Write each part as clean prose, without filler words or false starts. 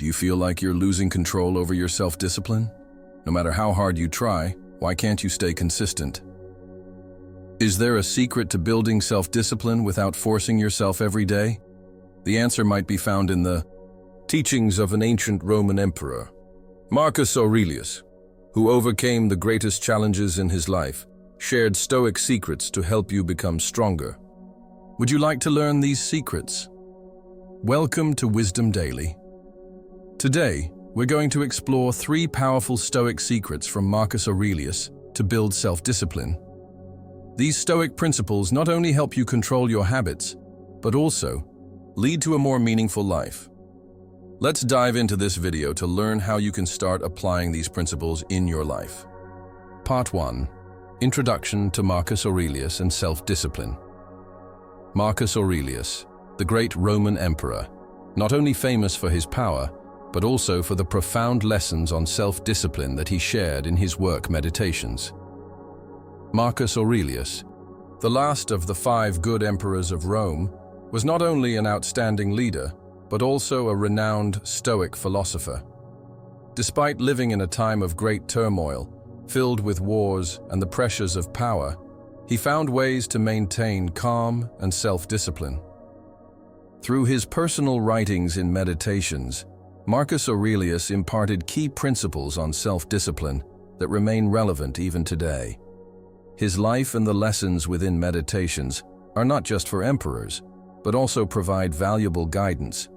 Do you feel like you're losing control over your self-discipline? No matter how hard you try, why can't you stay consistent? Is there a secret to building self-discipline without forcing yourself every day? The answer might be found in the teachings of an ancient Roman emperor, Marcus Aurelius, who overcame the greatest challenges in his life, shared Stoic secrets to help you become stronger. Would you like to learn these secrets? Welcome to Wisdom Daily. Today, we're going to explore 3 powerful Stoic secrets from Marcus Aurelius to build self-discipline. These Stoic principles not only help you control your habits, but also lead to a more meaningful life. Let's dive into this video to learn how you can start applying these principles in your life. Part 1. Introduction to Marcus Aurelius and Self-Discipline. Marcus Aurelius, the great Roman emperor, not only famous for his power, but also for the profound lessons on self-discipline that he shared in his work Meditations. Marcus Aurelius, the last of the 5 good emperors of Rome, was not only an outstanding leader, but also a renowned Stoic philosopher. Despite living in a time of great turmoil, filled with wars and the pressures of power, he found ways to maintain calm and self-discipline. Through his personal writings in Meditations, Marcus Aurelius imparted key principles on self-discipline that remain relevant even today. His life and the lessons within Meditations are not just for emperors, but also provide valuable guidance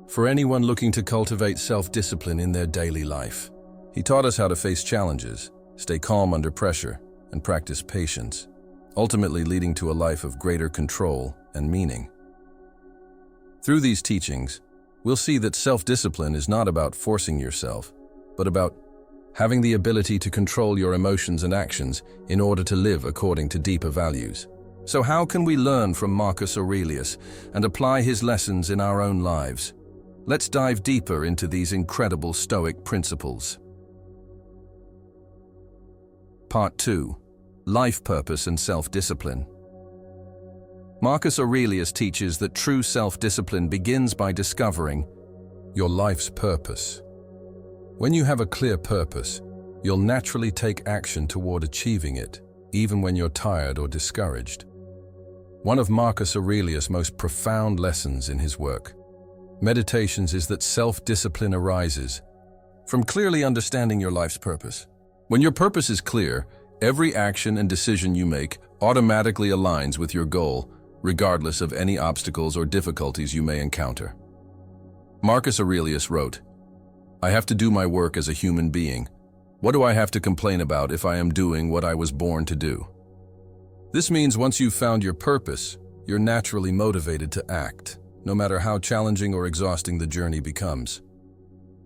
for anyone looking to cultivate self-discipline in their daily life. He taught us how to face challenges, stay calm under pressure, and practice patience, ultimately leading to a life of greater control and meaning. Through these teachings, we'll see that self-discipline is not about forcing yourself, but about having the ability to control your emotions and actions in order to live according to deeper values. So how can we learn from Marcus Aurelius and apply his lessons in our own lives? Let's dive deeper into these incredible Stoic principles. Part 2. Life purpose and self-discipline. Marcus Aurelius teaches that true self-discipline begins by discovering your life's purpose. When you have a clear purpose, you'll naturally take action toward achieving it, even when you're tired or discouraged. One of Marcus Aurelius' most profound lessons in his work, Meditations, is that self-discipline arises from clearly understanding your life's purpose. When your purpose is clear, every action and decision you make automatically aligns with your goal, regardless of any obstacles or difficulties you may encounter. Marcus Aurelius wrote, "I have to do my work as a human being. What do I have to complain about if I am doing what I was born to do?" This means once you've found your purpose, you're naturally motivated to act, no matter how challenging or exhausting the journey becomes.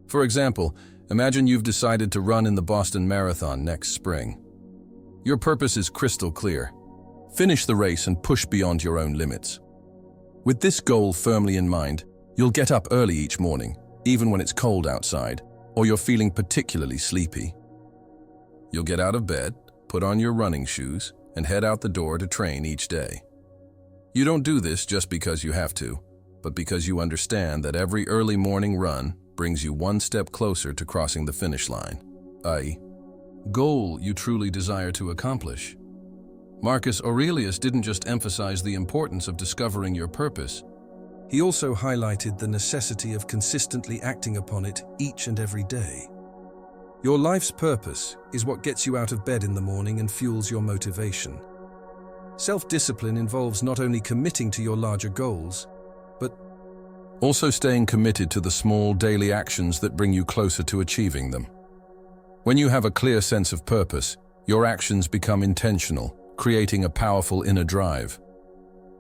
For example, imagine you've decided to run in the Boston Marathon next spring. Your purpose is crystal clear. Finish the race and push beyond your own limits. With this goal firmly in mind, you'll get up early each morning, even when it's cold outside, or you're feeling particularly sleepy. You'll get out of bed, put on your running shoes, and head out the door to train each day. You don't do this just because you have to, but because you understand that every early morning run brings you one step closer to crossing the finish line, i.e., goal you truly desire to accomplish. Marcus Aurelius didn't just emphasize the importance of discovering your purpose. He also highlighted the necessity of consistently acting upon it each and every day. Your life's purpose is what gets you out of bed in the morning and fuels your motivation. Self-discipline involves not only committing to your larger goals, but also staying committed to the small daily actions that bring you closer to achieving them. When you have a clear sense of purpose, your actions become intentional, creating a powerful inner drive.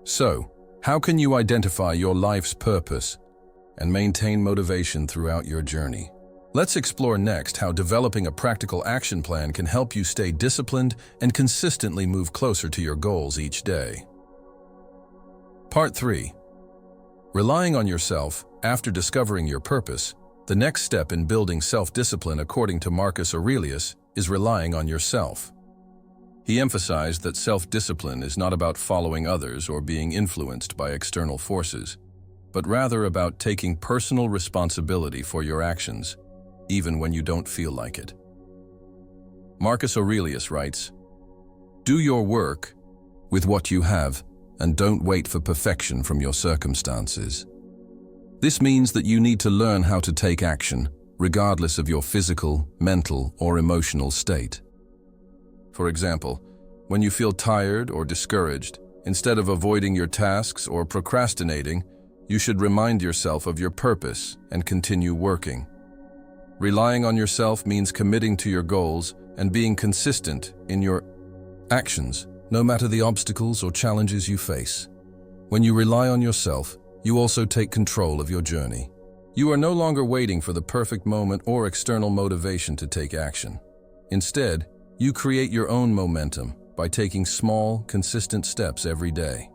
So, how can you identify your life's purpose and maintain motivation throughout your journey? Let's explore next how developing a practical action plan can help you stay disciplined and consistently move closer to your goals each day. Part 3. Relying on yourself after discovering your purpose. The next step in building self-discipline, according to Marcus Aurelius, is relying on yourself. He emphasized that self-discipline is not about following others or being influenced by external forces. but rather about taking personal responsibility for your actions, even when you don't feel like it. Marcus Aurelius writes, "Do your work with what you have, and don't wait for perfection from your circumstances." This means that you need to learn how to take action, regardless of your physical, mental, or emotional state. For example, when you feel tired or discouraged, instead of avoiding your tasks or procrastinating, you should remind yourself of your purpose and continue working. Relying on yourself means committing to your goals and being consistent in your actions, no matter the obstacles or challenges you face. When you rely on yourself, you also take control of your journey. You are no longer waiting for the perfect moment or external motivation to take action. Instead, you create your own momentum by taking small, consistent steps every day.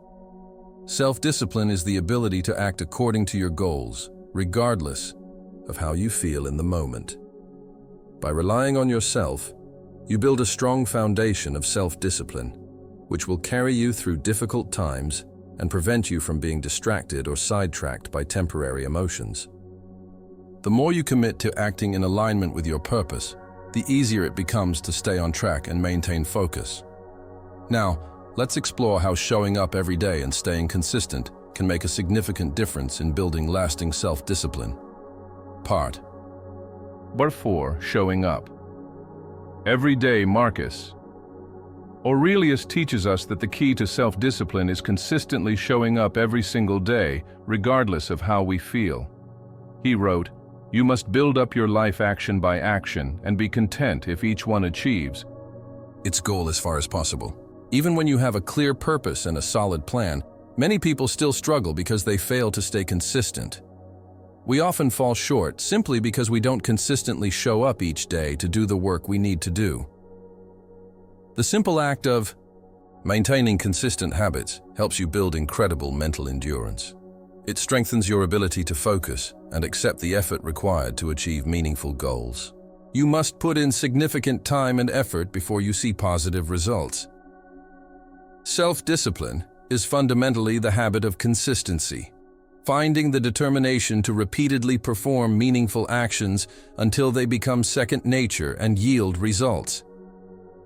Self-discipline is the ability to act according to your goals, regardless of how you feel in the moment. By relying on yourself, you build a strong foundation of self-discipline, which will carry you through difficult times and prevent you from being distracted or sidetracked by temporary emotions. The more you commit to acting in alignment with your purpose, the easier it becomes to stay on track and maintain focus. Now, let's explore how showing up every day and staying consistent can make a significant difference in building lasting self-discipline. Part 4. Showing up. Every day, Marcus Aurelius teaches us that the key to self-discipline is consistently showing up every single day, regardless of how we feel. He wrote, "You must build up your life action by action and be content if each one achieves its goal as far as possible." Even when you have a clear purpose and a solid plan, many people still struggle because they fail to stay consistent. We often fall short simply because we don't consistently show up each day to do the work we need to do. The simple act of maintaining consistent habits helps you build incredible mental endurance. It strengthens your ability to focus and accept the effort required to achieve meaningful goals. You must put in significant time and effort before you see positive results. Self-discipline is fundamentally the habit of consistency, finding the determination to repeatedly perform meaningful actions until they become second nature and yield results.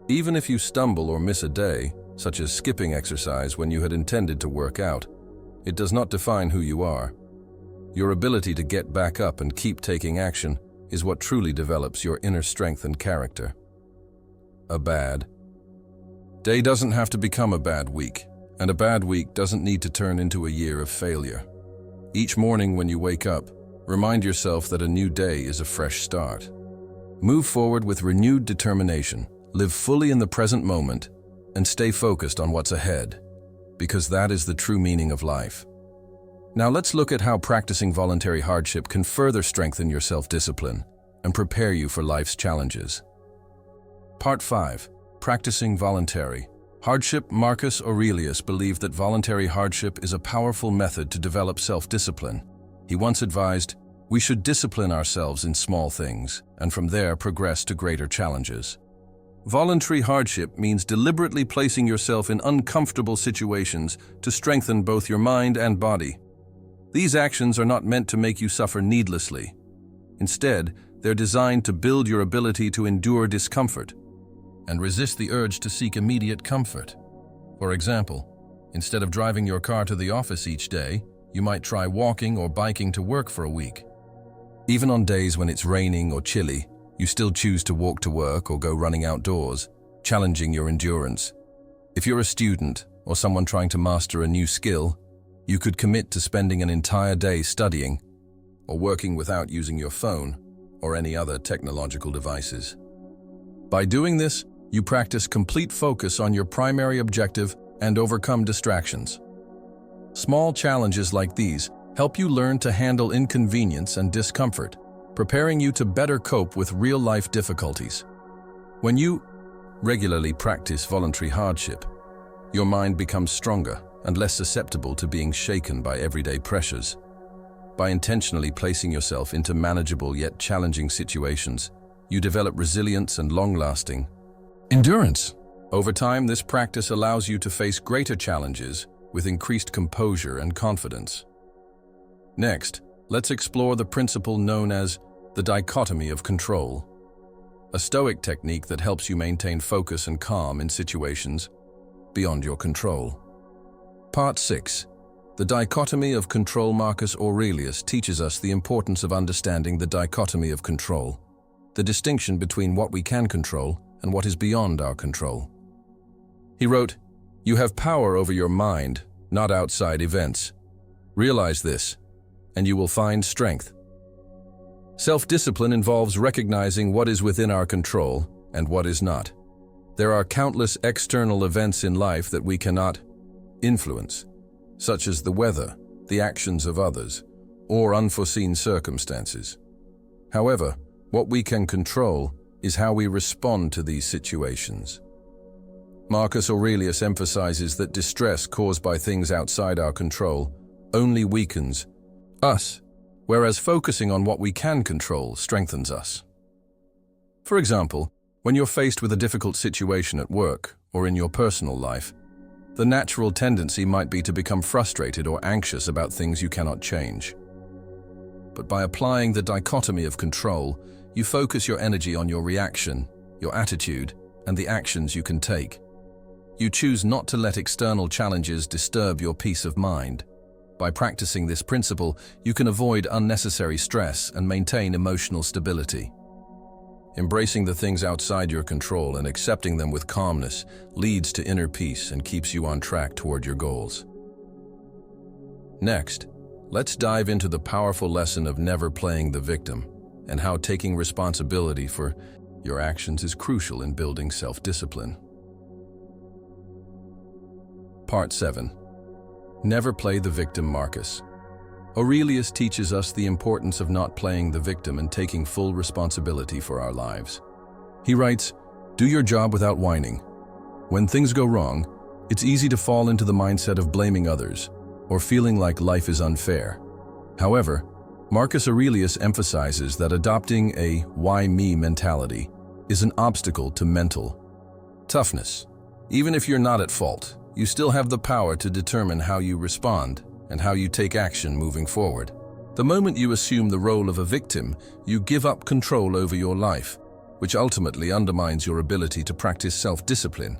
Even if you stumble or miss a day, such as skipping exercise when you had intended to work out, it does not define who you are. Your ability to get back up and keep taking action is what truly develops your inner strength and character. A bad day doesn't have to become a bad week, and a bad week doesn't need to turn into a year of failure. Each morning when you wake up, remind yourself that a new day is a fresh start. Move forward with renewed determination, live fully in the present moment, and stay focused on what's ahead, because that is the true meaning of life. Now let's look at how practicing voluntary hardship can further strengthen your self-discipline and prepare you for life's challenges. Part 5. Practicing voluntary hardship. Marcus Aurelius believed that voluntary hardship is a powerful method to develop self-discipline. He once advised, "We should discipline ourselves in small things, and from there progress to greater challenges." Voluntary hardship means deliberately placing yourself in uncomfortable situations to strengthen both your mind and body. These actions are not meant to make you suffer needlessly. Instead, they're designed to build your ability to endure discomfort and resist the urge to seek immediate comfort. For example, instead of driving your car to the office each day, you might try walking or biking to work for a week. Even on days when it's raining or chilly, you still choose to walk to work or go running outdoors, challenging your endurance. If you're a student or someone trying to master a new skill, you could commit to spending an entire day studying or working without using your phone or any other technological devices. By doing this, you practice complete focus on your primary objective and overcome distractions. Small challenges like these help you learn to handle inconvenience and discomfort, preparing you to better cope with real-life difficulties. When you regularly practice voluntary hardship, your mind becomes stronger and less susceptible to being shaken by everyday pressures. By intentionally placing yourself into manageable yet challenging situations, you develop resilience and long-lasting endurance. Over time, this practice allows you to face greater challenges with increased composure and confidence. Next, let's explore the principle known as the dichotomy of control, a Stoic technique that helps you maintain focus and calm in situations beyond your control. Part 6. The dichotomy of control. Marcus Aurelius teaches us the importance of understanding the dichotomy of control, the distinction between what we can control and what is beyond our control. He wrote, "You have power over your mind, not outside events. Realize this, and you will find strength." Self-discipline involves recognizing what is within our control and what is not. There are countless external events in life that we cannot influence, such as the weather, the actions of others, or unforeseen circumstances. However, what we can control is how we respond to these situations. Marcus Aurelius emphasizes that distress caused by things outside our control only weakens us, whereas focusing on what we can control strengthens us. For example, when you're faced with a difficult situation at work or in your personal life, the natural tendency might be to become frustrated or anxious about things you cannot change. But by applying the dichotomy of control, you focus your energy on your reaction, your attitude, and the actions you can take. You choose not to let external challenges disturb your peace of mind. By practicing this principle, you can avoid unnecessary stress and maintain emotional stability. Embracing the things outside your control and accepting them with calmness leads to inner peace and keeps you on track toward your goals. Next, let's dive into the powerful lesson of never playing the victim and how taking responsibility for your actions is crucial in building self-discipline. Part 7. Never play the victim. Marcus Aurelius teaches us the importance of not playing the victim and taking full responsibility for our lives. He writes, "Do your job without whining. When things go wrong, it's easy to fall into the mindset of blaming others or feeling like life is unfair. However, Marcus Aurelius emphasizes that adopting a why me mentality is an obstacle to mental toughness. Even if you're not at fault, you still have the power to determine how you respond and how you take action moving forward. The moment you assume the role of a victim, you give up control over your life, which ultimately undermines your ability to practice self-discipline.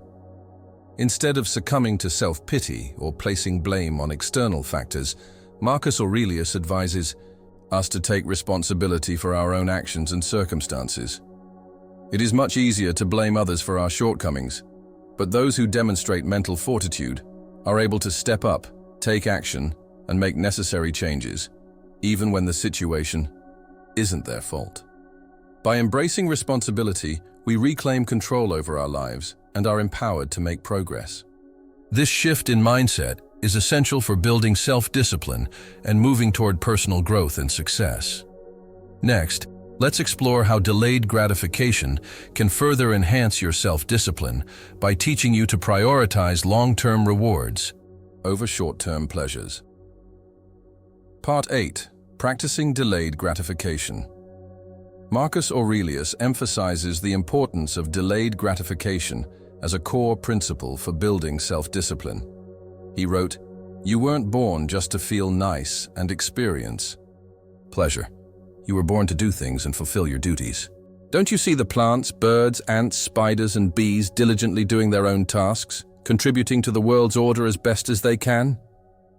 Instead of succumbing to self-pity or placing blame on external factors, Marcus Aurelius advises us to take responsibility for our own actions and circumstances. It is much easier to blame others for our shortcomings, but those who demonstrate mental fortitude are able to step up, take action, and make necessary changes, even when the situation isn't their fault. By embracing responsibility, we reclaim control over our lives and are empowered to make progress. This shift in mindset is essential for building self-discipline and moving toward personal growth and success. Next, let's explore how delayed gratification can further enhance your self-discipline by teaching you to prioritize long-term rewards over short-term pleasures. Part 8. Practicing delayed gratification. Marcus Aurelius emphasizes the importance of delayed gratification as a core principle for building self-discipline. He wrote, "You weren't born just to feel nice and experience pleasure. You were born to do things and fulfill your duties. Don't you see the plants, birds, ants, spiders, and bees diligently doing their own tasks, contributing to the world's order as best as they can?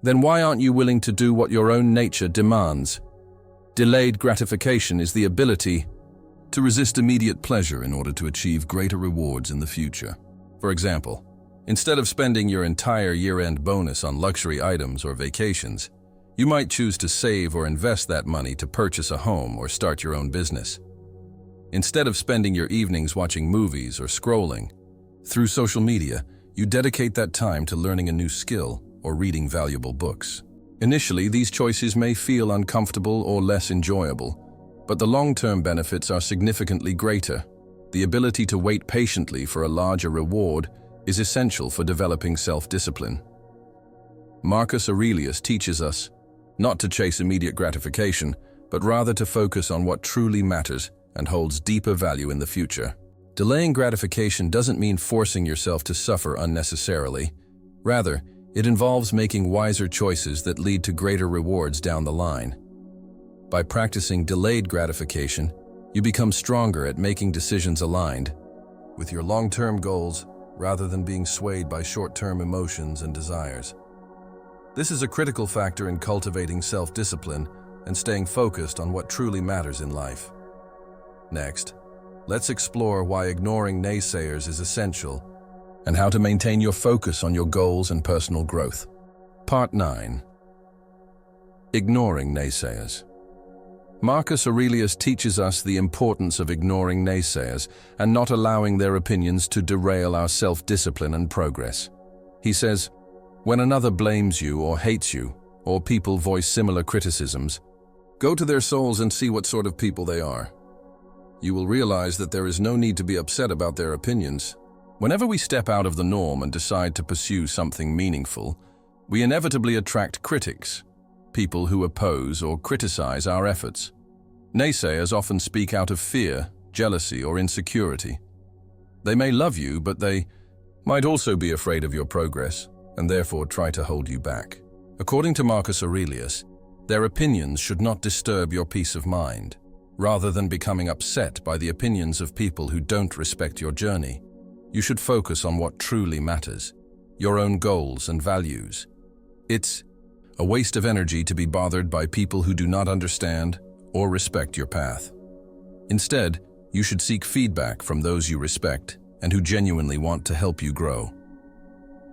Then why aren't you willing to do what your own nature demands?" Delayed gratification is the ability to resist immediate pleasure in order to achieve greater rewards in the future. For example, instead of spending your entire year-end bonus on luxury items or vacations, you might choose to save or invest that money to purchase a home or start your own business. Instead of spending your evenings watching movies or scrolling through social media, you dedicate that time to learning a new skill or reading valuable books. Initially, these choices may feel uncomfortable or less enjoyable, but the long-term benefits are significantly greater. The ability to wait patiently for a larger reward is essential for developing self-discipline. Marcus Aurelius teaches us not to chase immediate gratification, but rather to focus on what truly matters and holds deeper value in the future. Delaying gratification doesn't mean forcing yourself to suffer unnecessarily. Rather, It involves making wiser choices that lead to greater rewards down the line. By practicing delayed gratification, you become stronger at making decisions aligned with your long-term goals rather than being swayed by short-term emotions and desires. This is a critical factor in cultivating self-discipline and staying focused on what truly matters in life. Next, let's explore why ignoring naysayers is essential and how to maintain your focus on your goals and personal growth. Part 9. Ignoring naysayers. Marcus Aurelius teaches us the importance of ignoring naysayers and not allowing their opinions to derail our self-discipline and progress. He says, when another blames you or hates you, or people voice similar criticisms, go to their souls and see what sort of people they are. You will realize that there is no need to be upset about their opinions. Whenever we step out of the norm and decide to pursue something meaningful, we inevitably attract critics, people who oppose or criticize our efforts. Naysayers often speak out of fear, jealousy, or insecurity. They may love you, but they might also be afraid of your progress and therefore try to hold you back. According to Marcus Aurelius, their opinions should not disturb your peace of mind. Rather than becoming upset by the opinions of people who don't respect your journey, you should focus on what truly matters, your own goals and values. It's a waste of energy to be bothered by people who do not understand or respect your path. Instead, you should seek feedback from those you respect and who genuinely want to help you grow.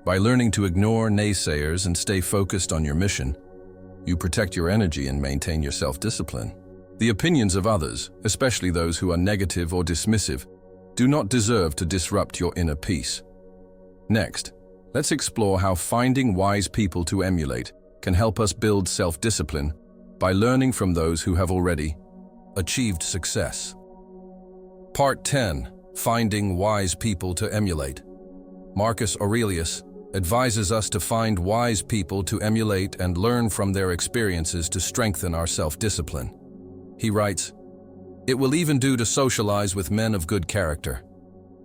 By learning to ignore naysayers and stay focused on your mission, you protect your energy and maintain your self-discipline. The opinions of others, especially those who are negative or dismissive, do not deserve to disrupt your inner peace. Next, let's explore how finding wise people to emulate can help us build self-discipline by learning from those who have already achieved success. Part 10. Finding wise people to emulate. Marcus Aurelius advises us to find wise people to emulate and learn from their experiences to strengthen our self-discipline. He writes, "It will even do to socialize with men of good character,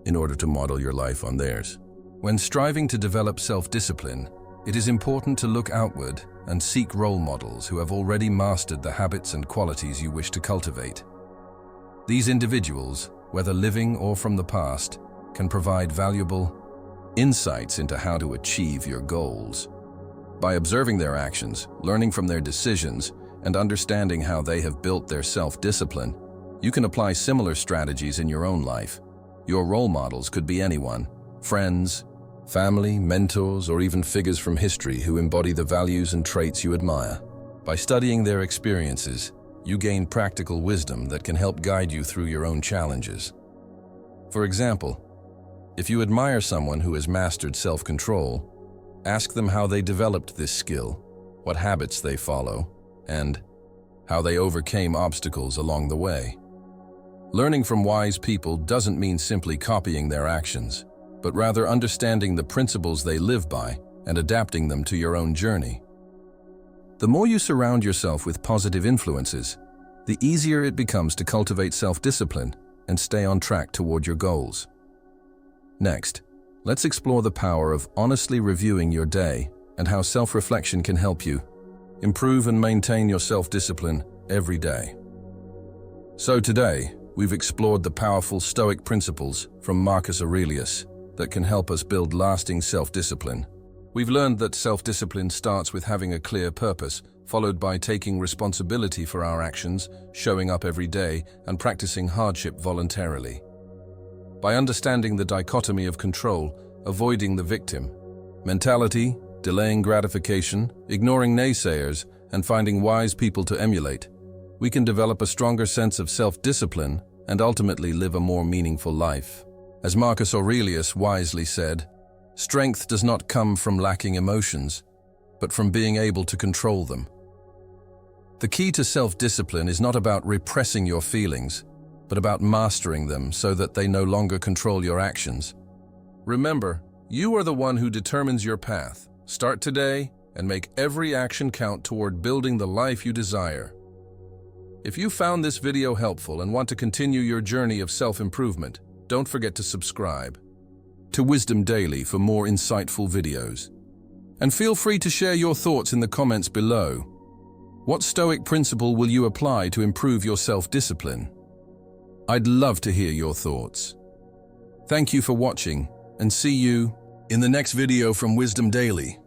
in order to model your life on theirs." When striving to develop self-discipline, it is important to look outward and seek role models who have already mastered the habits and qualities you wish to cultivate. These individuals, whether living or from the past, can provide valuable insights into how to achieve your goals. By observing their actions, learning from their decisions, and understanding how they have built their self-discipline, you can apply similar strategies in your own life. Your role models could be anyone: friends, family, mentors, or even figures from history who embody the values and traits you admire. By studying their experiences, you gain practical wisdom that can help guide you through your own challenges. For example, if you admire someone who has mastered self-control, ask them how they developed this skill, what habits they follow, and how they overcame obstacles along the way. Learning from wise people doesn't mean simply copying their actions, but rather understanding the principles they live by and adapting them to your own journey. The more you surround yourself with positive influences, the easier it becomes to cultivate self-discipline and stay on track toward your goals. Next, let's explore the power of honestly reviewing your day and how self-reflection can help you improve and maintain your self-discipline every day. So today, we've explored the powerful Stoic principles from Marcus Aurelius that can help us build lasting self-discipline. We've learned that self-discipline starts with having a clear purpose, followed by taking responsibility for our actions, showing up every day, and practicing hardship voluntarily. By understanding the dichotomy of control, avoiding the victim mentality, delaying gratification, ignoring naysayers, and finding wise people to emulate, we can develop a stronger sense of self-discipline and ultimately live a more meaningful life. As Marcus Aurelius wisely said, "Strength does not come from lacking emotions, but from being able to control them." The key to self-discipline is not about repressing your feelings, but about mastering them so that they no longer control your actions. Remember, you are the one who determines your path. Start today and make every action count toward building the life you desire. If you found this video helpful and want to continue your journey of self-improvement, don't forget to subscribe to Wisdom Daily for more insightful videos. And feel free to share your thoughts in the comments below. What Stoic principle will you apply to improve your self-discipline? I'd love to hear your thoughts. Thank you for watching, and see you in the next video from Wisdom Daily.